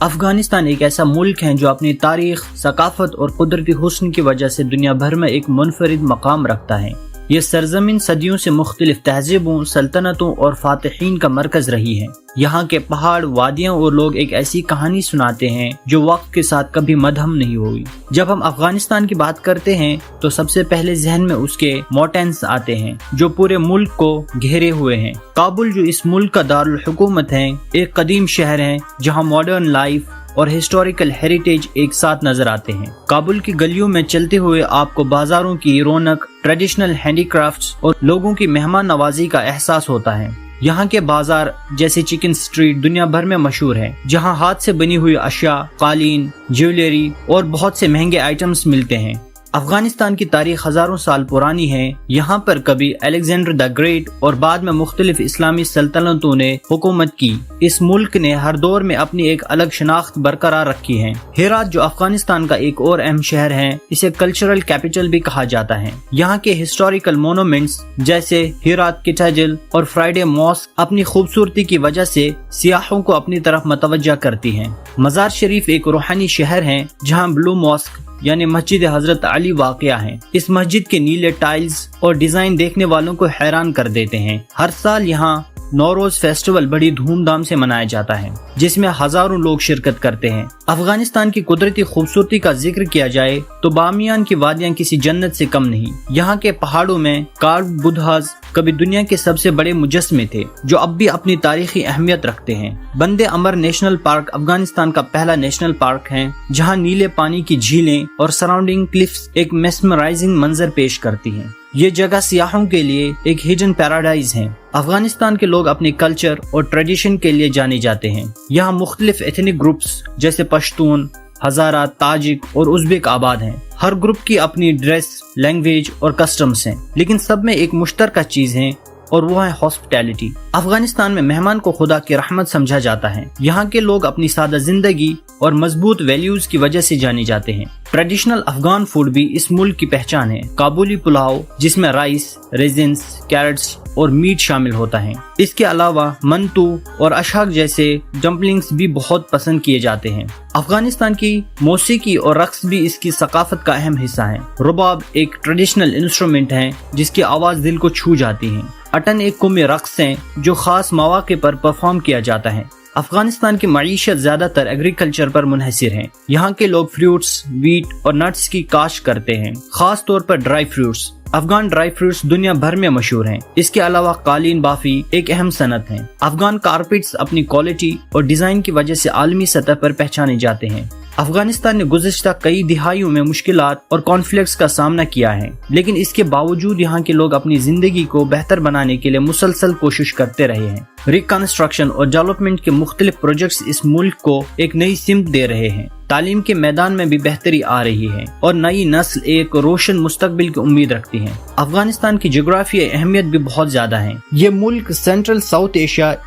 افغانستان ایک ایسا ملک ہے جو اپنی تاریخ، ثقافت اور قدرتی حسن کی وجہ سے دنیا بھر میں ایک منفرد مقام رکھتا ہے۔ یہ سرزمین صدیوں سے مختلف تہذیبوں، سلطنتوں اور فاتحین کا مرکز رہی ہے۔ یہاں کے پہاڑ، وادیاں اور لوگ ایک ایسی کہانی سناتے ہیں جو وقت کے ساتھ کبھی مدھم نہیں ہوئی۔ جب ہم افغانستان کی بات کرتے ہیں تو سب سے پہلے ذہن میں اس کے ماؤنٹینز آتے ہیں جو پورے ملک کو گھیرے ہوئے ہیں۔ کابل جو اس ملک کا دارالحکومت ہے، ایک قدیم شہر ہے جہاں ماڈرن لائف اور ہسٹوریکل ہیریٹیج ایک ساتھ نظر آتے ہیں۔ کابل کی گلیوں میں چلتے ہوئے آپ کو بازاروں کی رونق، ٹریڈیشنل ہینڈی کرافٹس اور لوگوں کی مہمان نوازی کا احساس ہوتا ہے۔ یہاں کے بازار جیسے چکن سٹریٹ دنیا بھر میں مشہور ہے، جہاں ہاتھ سے بنی ہوئی اشیاء، قالین، جیولری اور بہت سے مہنگے آئٹمز ملتے ہیں۔ افغانستان کی تاریخ ہزاروں سال پرانی ہے۔ یہاں پر کبھی الیگزینڈر دا گریٹ اور بعد میں مختلف اسلامی سلطنتوں نے حکومت کی۔ اس ملک نے ہر دور میں اپنی ایک الگ شناخت برقرار رکھی ہے۔ ہرات جو افغانستان کا ایک اور اہم شہر ہے، اسے کلچرل کیپٹل بھی کہا جاتا ہے۔ یہاں کے ہسٹوریکل مونومنٹس جیسے ہرات کیتھیڈرل اور فرائیڈے ماسک اپنی خوبصورتی کی وجہ سے سیاحوں کو اپنی طرف متوجہ کرتی ہیں۔ مزار شریف ایک روحانی شہر ہے جہاں بلو ماسک یعنی مسجد حضرت علی واقع ہے۔ اس مسجد کے نیلے ٹائلز اور ڈیزائن دیکھنے والوں کو حیران کر دیتے ہیں۔ ہر سال یہاں نوروز فیسٹیول بڑی دھوم دھام سے منایا جاتا ہے، جس میں ہزاروں لوگ شرکت کرتے ہیں۔ افغانستان کی قدرتی خوبصورتی کا ذکر کیا جائے تو بامیان کی وادیاں کسی جنت سے کم نہیں۔ یہاں کے پہاڑوں میں کارڈ بدھاز کبھی دنیا کے سب سے بڑے مجسمے تھے جو اب بھی اپنی تاریخی اہمیت رکھتے ہیں۔ بندے امر نیشنل پارک افغانستان کا پہلا نیشنل پارک ہے جہاں نیلے پانی کی جھیلیں اور سراؤنڈنگ کلفز ایک میسمرائزنگ منظر پیش کرتی ہیں۔ یہ جگہ سیاحوں کے لیے ایک ہڈن پیراڈائز ہے۔ افغانستان کے لوگ اپنے کلچر اور ٹریڈیشن کے لیے جانے جاتے ہیں۔ یہاں مختلف ایتھنک گروپس جیسے پشتون، ہزارہ، تاجک اور ازبیک آباد ہیں۔ ہر گروپ کی اپنی ڈریس، لینگویج اور کسٹمز ہیں، لیکن سب میں ایک مشترکہ چیز ہے اور وہ ہے ہاسپٹیلٹی۔ افغانستان میں مہمان کو خدا کی رحمت سمجھا جاتا ہے۔ یہاں کے لوگ اپنی سادہ زندگی اور مضبوط ویلیوز کی وجہ سے جانے جاتے ہیں۔ ٹریڈیشنل افغان فوڈ بھی اس ملک کی پہچان ہے۔ کابلی پلاؤ جس میں رائس، ریزنز، کیرٹس اور میٹ شامل ہوتا ہے۔ اس کے علاوہ منتو اور اشاک جیسے ڈمپلنگز بھی بہت پسند کیے جاتے ہیں۔ افغانستان کی موسیقی اور رقص بھی اس کی ثقافت کا اہم حصہ ہے۔ رباب ایک ٹریڈیشنل انسٹرومنٹ ہے جس کی آواز دل کو چھو جاتی ہے۔ اٹن ایک قومی رقص ہے جو خاص مواقع پر پرفارم کیا جاتا ہے۔ افغانستان کی معیشت زیادہ تر ایگریکلچر پر منحصر ہے۔ یہاں کے لوگ فروٹس، ویٹ اور نٹس کی کاشت کرتے ہیں، خاص طور پر dry fruits. Afghan dry fruits دنیا بھر میں مشہور ہیں۔ اس کے علاوہ قالین بافی ایک اہم صنعت ہے۔ افغان کارپیٹس اپنی کوالٹی اور ڈیزائن کی وجہ سے عالمی سطح پر پہچانے جاتے ہیں۔ افغانستان نے گزشتہ کئی دہائیوں میں مشکلات اور کانفلکٹس کا سامنا کیا ہے، لیکن اس کے باوجود یہاں کے لوگ اپنی زندگی کو بہتر بنانے کے لیے مسلسل کوشش کرتے رہے ہیں۔ ریکنسٹرکشن اور ڈیولپمنٹ کے مختلف پروجیکٹس اس ملک کو ایک نئی سمت دے رہے ہیں۔ تعلیم کے میدان میں بھی بہتری آ رہی ہے اور نئی نسل ایک روشن مستقبل کی امید رکھتی ہے۔ افغانستان کی جغرافیائی اہمیت بھی بہت زیادہ ہے۔ یہ ملک سینٹرل ساؤتھ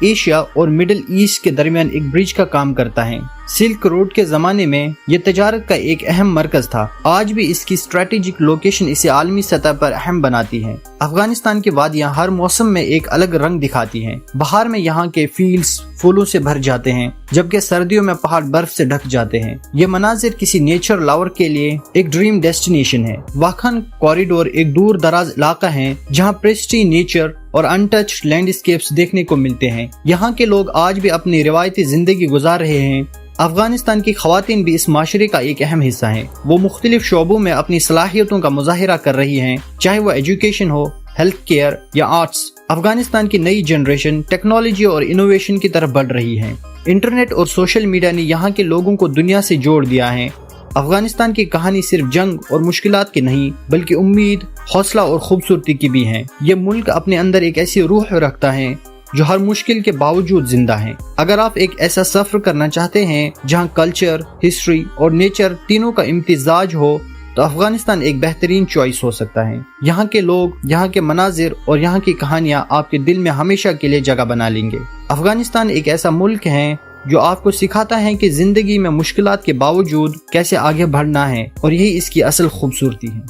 ایشیا اور مڈل ایسٹ کے درمیان ایک برج کا کام کرتا ہے۔ سلک روڈ کے زمانے میں یہ تجارت کا ایک اہم مرکز تھا۔ آج بھی اس کی اسٹریٹجک لوکیشن اسے عالمی سطح پر اہم بناتی ہے۔ افغانستان کی وادیاں ہر موسم میں ایک الگ رنگ دکھاتی ہیں۔ بہار میں یہاں کے فیلڈز پھولوں سے بھر جاتے ہیں، جبکہ سردیوں میں پہاڑ برف سے ڈھک جاتے ہیں۔ یہ مناظر کسی نیچر لاور کے لیے ایک ڈریم ڈیسٹینیشن ہے۔ واکھن کوریڈور ایک دور دراز علاقہ ہے جہاں پریسٹی نیچر اور انٹچڈ لینڈسکیپس دیکھنے کو ملتے ہیں۔ یہاں کے لوگ آج بھی اپنی روایتی زندگی گزار رہے ہیں۔ افغانستان کی خواتین بھی اس معاشرے کا ایک اہم حصہ ہیں۔ وہ مختلف شعبوں میں اپنی صلاحیتوں کا مظاہرہ کر رہی ہیں، چاہے وہ ایجوکیشن ہو، ہیلتھ کیئر یا آرٹس۔ افغانستان کی نئی جنریشن ٹیکنالوجی اور انوویشن کی طرف بڑھ رہی ہے۔ انٹرنیٹ اور سوشل میڈیا نے یہاں کے لوگوں کو دنیا سے جوڑ دیا ہے۔ افغانستان کی کہانی صرف جنگ اور مشکلات کی نہیں، بلکہ امید، حوصلہ اور خوبصورتی کی بھی ہے۔ یہ ملک اپنے اندر ایک ایسی روح رکھتا ہے جو ہر مشکل کے باوجود زندہ ہے۔ اگر آپ ایک ایسا سفر کرنا چاہتے ہیں جہاں کلچر، ہسٹری اور نیچر تینوں کا امتزاج ہو تو افغانستان ایک بہترین چوائس ہو سکتا ہے۔ یہاں کے لوگ، یہاں کے مناظر اور یہاں کی کہانیاں آپ کے دل میں ہمیشہ کے لیے جگہ بنا لیں گے۔ افغانستان ایک ایسا ملک ہے جو آپ کو سکھاتا ہے کہ زندگی میں مشکلات کے باوجود کیسے آگے بڑھنا ہے، اور یہی اس کی اصل خوبصورتی ہے۔